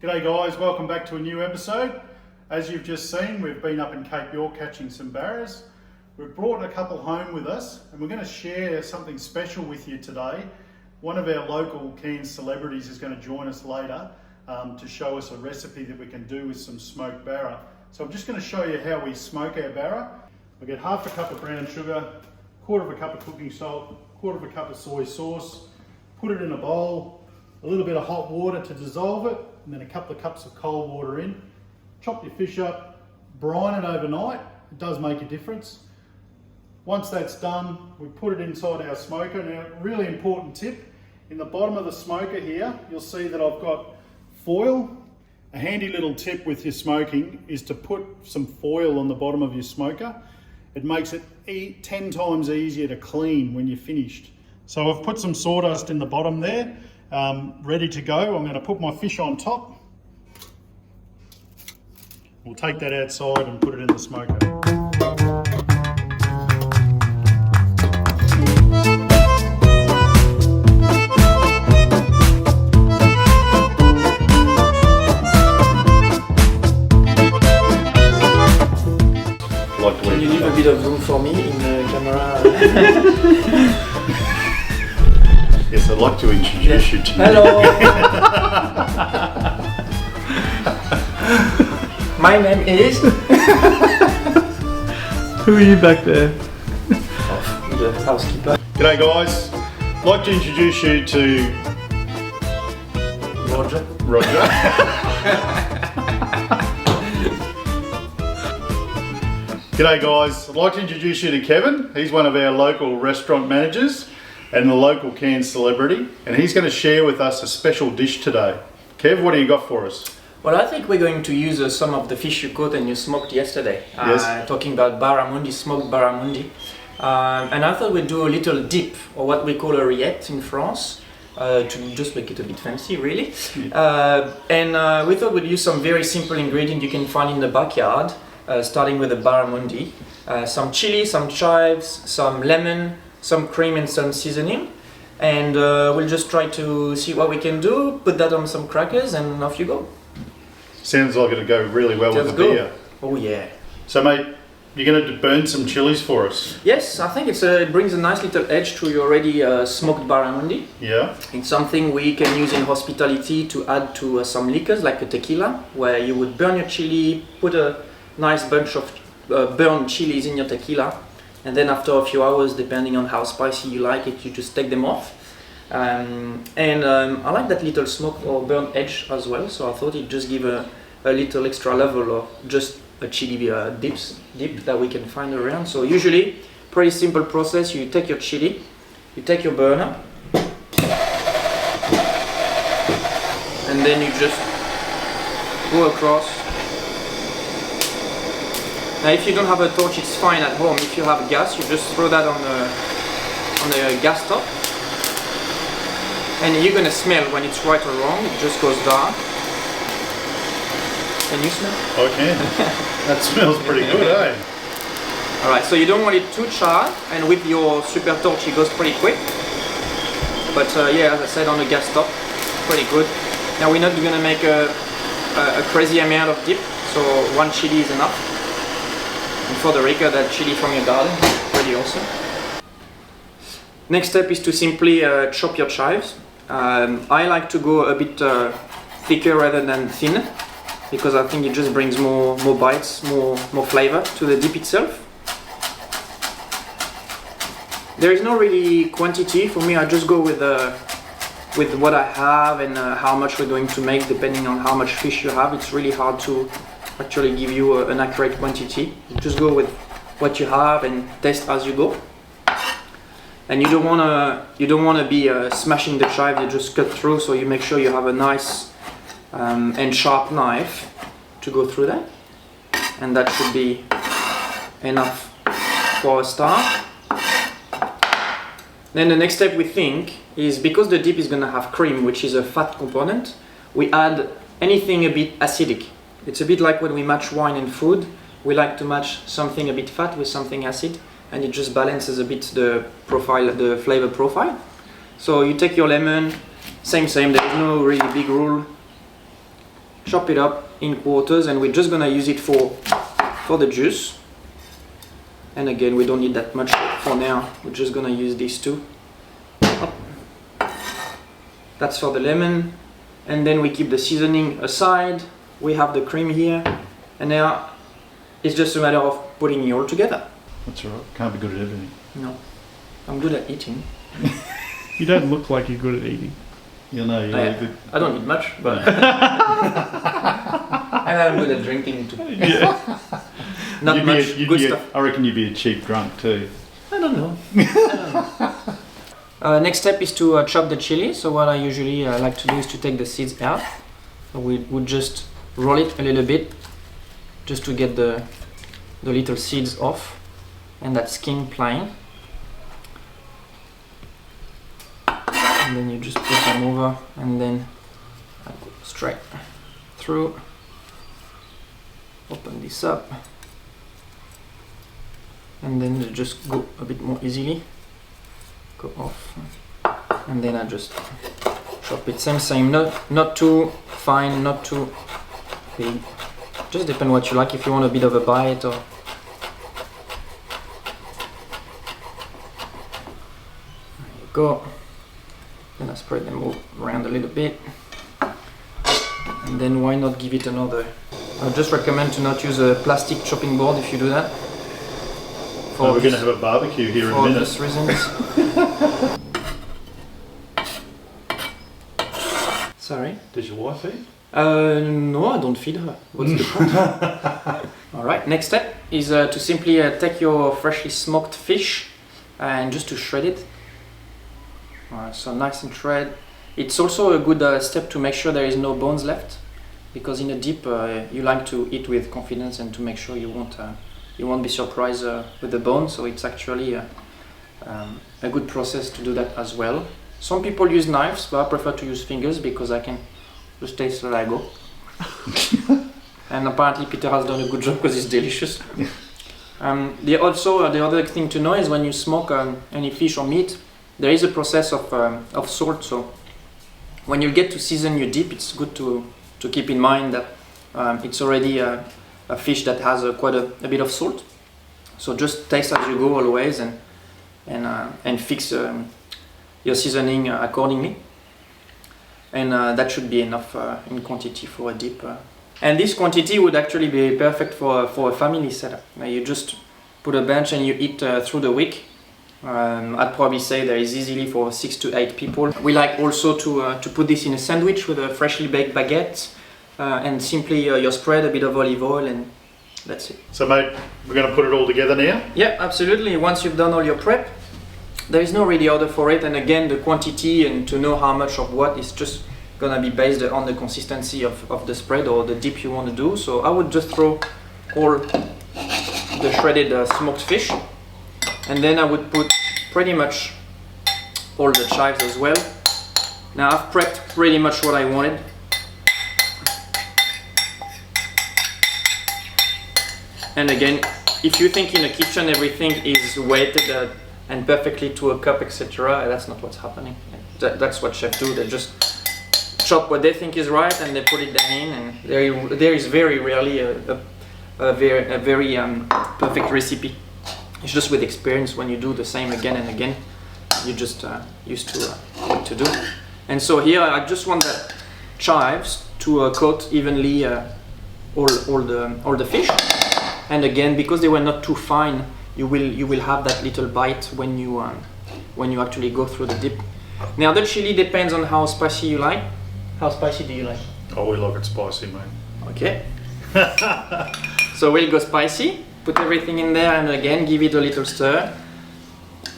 G'day guys, welcome back to a new episode. As you've just seen, we've been up in Cape York catching some barras. We've brought a couple home with us and we're going to share something special with you today. One of our local Cairns celebrities is going to join us later to show us a recipe that we can do with some smoked barra. So I'm just going to show you how we smoke our barra. We get half a cup of brown sugar, quarter of a cup of cooking salt, quarter of a cup of soy sauce, put it in a bowl, a little bit of hot water to dissolve it, and then a couple of cups of cold water in. Chop your fish up, brine it overnight. It does make a difference. Once that's done, we put it inside our smoker. Now, really important tip, in the bottom of the smoker here, you'll see that I've got foil. A handy little tip with your smoking is to put some foil on the bottom of your smoker. It makes it 10 times easier to clean when you're finished. So I've put some sawdust in the bottom there, ready to go. I'm going to put my fish on top. We'll take that outside and put it in the smoker. Can you leave a bit of room for me in the camera? Yes, I'd like to introduce you to you. Hello! My name is... Who are you back there? The housekeeper. G'day guys, I'd like to introduce you to Roger. G'day guys, I'd like to introduce you to Kevin. He's one of our local restaurant managers and the local Cairns celebrity, and he's going to share with us a special dish today. Kev, what do you got for us? Well, I think we're going to use some of the fish you caught and you smoked yesterday. Yes. Talking about Barramundi, smoked Barramundi. And I thought we'd do a little dip, or what we call a rillete in France, to just make it a bit fancy, really. And we thought we'd use some very simple ingredients you can find in the backyard, starting with the Barramundi. Some chili, some chives, some lemon, some cream and some seasoning. And we'll just try to see what we can do, put that on some crackers and off you go. Sounds like it'll go really well with the beer. Oh yeah. So mate, you're going to burn some chilies for us? Yes, I think it brings a nice little edge to your already smoked Barramundi. Yeah. It's something we can use in hospitality to add to some liquors like a tequila, where you would burn your chili, put a nice bunch of burned chilies in your tequila, and then after a few hours, depending on how spicy you like it, you just take them off. I like that little smoke or burnt edge as well, so I thought it'd just give a little extra level of just a chili dip that we can find around. So usually, pretty simple process. You take your chili, you take your burner, and then you just go across. Now if you don't have a torch, it's fine at home. If you have gas, you just throw that on the gas top. And you're gonna smell when it's right or wrong. It just goes dark. Can you smell? I can. That smells pretty good, eh? Alright, so you don't want it too charred, and with your super torch it goes pretty quick. But yeah, as I said, on the gas top, pretty good. Now we're not gonna make a crazy amount of dip, so one chili is enough. And for the record, that chili from your garden, pretty awesome. Next step is to simply chop your chives. I like to go a bit thicker rather than thin, because I think it just brings more bites, more flavor to the dip itself. There is no really quantity for me. I just go with what I have and how much we're going to make, depending on how much fish you have. It's really hard to actually give you an accurate quantity. You just go with what you have and taste as you go. And you don't wanna be smashing the chive. You just cut through, so you make sure you have a nice and sharp knife to go through that. And that should be enough for a start. Then the next step we think is, because the dip is gonna have cream, which is a fat component, we add anything a bit acidic. It's a bit like when we match wine and food. We like to match something a bit fat with something acid, and it just balances a bit the profile, the flavor profile. So you take your lemon, same, there is no really big rule. chop it up in quarters, and we're just gonna use it for the juice. And again, we don't need that much for now. We're just gonna use these two. That's for the lemon. And then we keep the seasoning aside. We have the cream here. And now it's just a matter of putting it all together. That's all right. Can't be good at everything. No, I'm good at eating. You don't look like you're good at eating. You know, you're good. I don't eat much, but and I'm good at drinking too. Yeah. Not much good stuff. I reckon you'd be a cheap drunk too. I don't know. Next step is to chop the chili. So what I usually like to do is to take the seeds out. So we would just roll it a little bit, just to get the little seeds off and that skin plain. And then you just put them over, and then I go straight through. Open this up, and then you just go a bit more easily. Go off, and then I just chop it same. Not too fine, not too big. Just depend what you like. If you want a bit of a bite, or there you go. Then I spread them all around a little bit, and then why not give it another. I would just recommend to not use a plastic chopping board if you do that. We're going to have a barbecue here in a minute. For obvious reasons. Sorry? Does your wife eat? No, I don't feed her. What's the point? Alright, next step is to simply take your freshly smoked fish and just to shred it. So nice and shred. It's also a good step to make sure there is no bones left, because in a dip you like to eat with confidence and to make sure you won't be surprised with the bone. So it's actually a good process to do that as well. Some people use knives, but I prefer to use fingers because I can just taste it as I go. And apparently Peter has done a good job because it's delicious. The other thing to know is when you smoke any fish or meat, there is a process of salt. So when you get to season your dip, it's good to keep in mind that it's already a fish that has quite a bit of salt. So just taste as you go always, and fix your seasoning accordingly. And that should be enough in quantity for a dip. And this quantity would actually be perfect for a family setup. You just put a bunch and you eat through the week. I'd probably say there is easily for 6 to 8 people. We like also to put this in a sandwich with a freshly baked baguette, and simply you spread a bit of olive oil, and that's it. So mate, we're going to put it all together now? Yeah, absolutely. Once you've done all your prep, there is no really order for it, and again the quantity and to know how much of what is just gonna be based on the consistency of the spread or the dip you want to do. So I would just throw all the shredded smoked fish, and then I would put pretty much all the chives as well. Now I've prepped pretty much what I wanted. And again, if you think in a kitchen everything is weighted and perfectly to a cup, etc., that's not what's happening. That's what chefs do. They just chop what they think is right and they put it down in, and there is very rarely a very perfect recipe. It's just with experience. When you do the same again and again, you just used to what to do. And so here I just want the chives to coat evenly all the fish. And again, because they were not too fine, you will have that little bite when you actually go through the dip. Now the chili depends on how spicy you like. How spicy do you like? Oh, we like it spicy, mate. Okay. So we'll go spicy. Put everything in there, and again give it a little stir.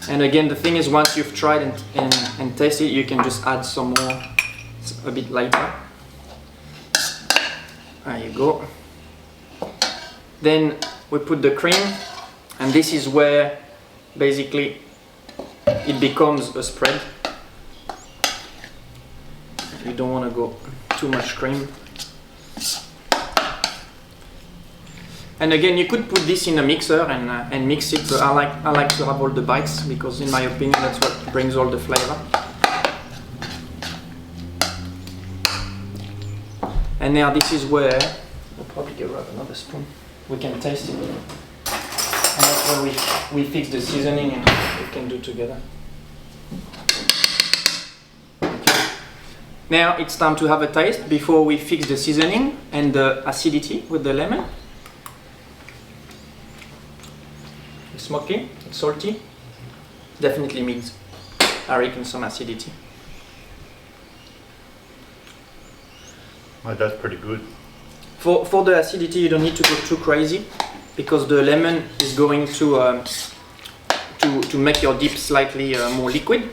And again, the thing is, once you've tried and tasted it, you can just add some more a bit later. There you go. Then we put the cream, and this is where basically it becomes a spread. You don't want to go too much cream. And again, you could put this in a mixer and mix it. But I like to have all the bites, because in my opinion that's what brings all the flavor. And now this is where we'll probably grab another spoon. We can taste it. And that's where we fix the seasoning and we can do together. Okay. Now it's time to have a taste before we fix the seasoning and the acidity with the lemon. It's smoky, it's salty. Definitely means, I reckon, some acidity. Oh, that's pretty good. For the acidity, you don't need to go too crazy because the lemon is going to make your dip slightly more liquid.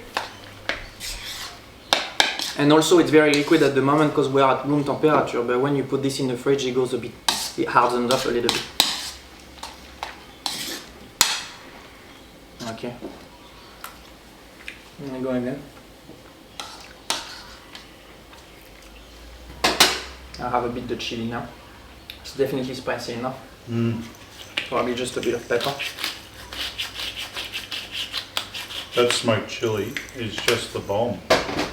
And also it's very liquid at the moment because we are at room temperature, but when you put this in the fridge it goes a bit, it hardens up a little bit. Okay. I'm gonna go again. I'll have a bit of chili now. It's definitely spicy enough. Probably just a bit of pepper. That smoked chili is just the bomb.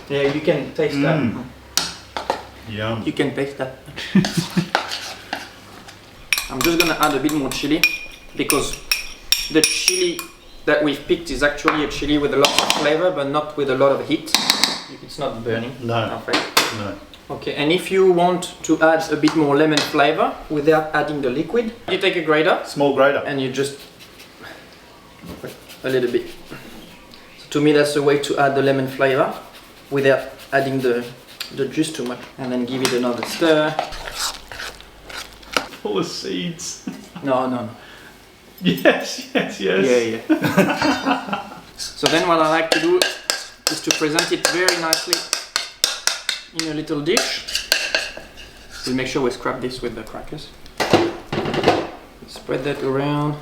Yeah, you can taste that. Yum. You can taste that. I'm just gonna add a bit more chili because the chili that we've picked is actually a chili with a lot of flavor but not with a lot of heat. It's not burning. No. No. Okay, and if you want to add a bit more lemon flavor without adding the liquid, you take a grater. Small grater. And you just a little bit. So to me that's the way to add the lemon flavor without adding the juice too much. And then give it another stir. Full of seeds. No. Yes. Yeah. So then what I like to do is to present it very nicely in a little dish. We'll make sure we scrap this with the crackers. Spread that around.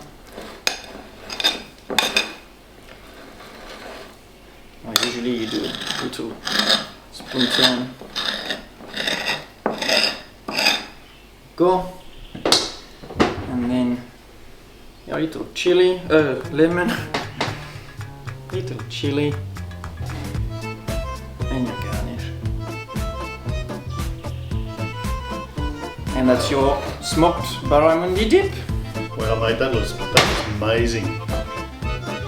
Usually you do a little spoon turn. Go. And then a little chili, lemon, little chili, and your garnish. And that's your smoked barramundi dip. Well, mate, that was amazing.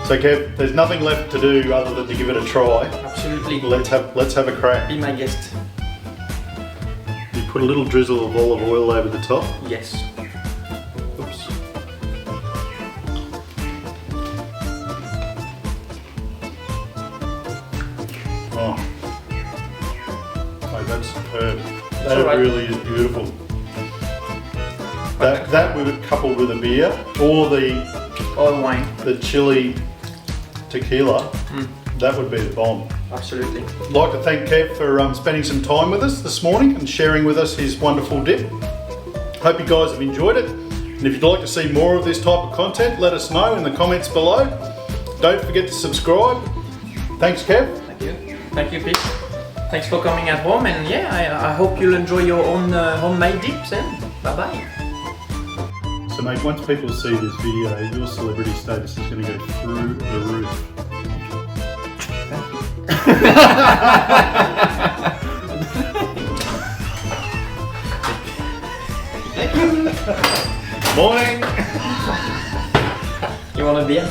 So, Kev, there's nothing left to do other than to give it a try. Absolutely. Let's have a crack. Be my guest. You put a little drizzle of olive oil over the top. Yes. Oops. Oh, mate, that's superb. That all right. really is beautiful. That we would couple with a beer or Or wine. the chili tequila. That would be the bomb. Absolutely. I'd like to thank Kev for spending some time with us this morning and sharing with us his wonderful dip. Hope you guys have enjoyed it. And if you'd like to see more of this type of content, let us know in the comments below. Don't forget to subscribe. Thanks, Kev. Thank you. Thank you, Pete. Thanks for coming at home, and yeah, I hope you'll enjoy your own homemade dips, and bye-bye. So mate, once people see this video, your celebrity status is going to go through the roof. Morning! You want a beer?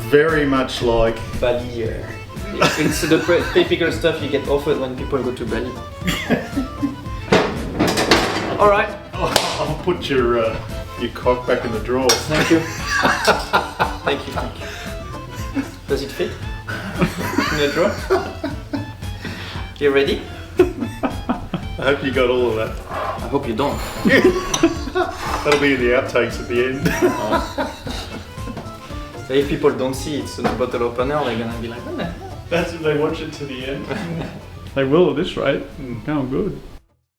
Very much like Bali. It's the typical stuff you get offered when people go to Bali. All right. I'll put your cock back in the drawer. Thank you. Thank you. Does it fit in the drawer? You ready? I hope you got all of that. I hope you don't. That'll be in the outtakes at the end. So if people don't see it's a bottle opener, they're gonna be like, what the hell? That's if they watch it to the end. They will at this rate. Oh, good.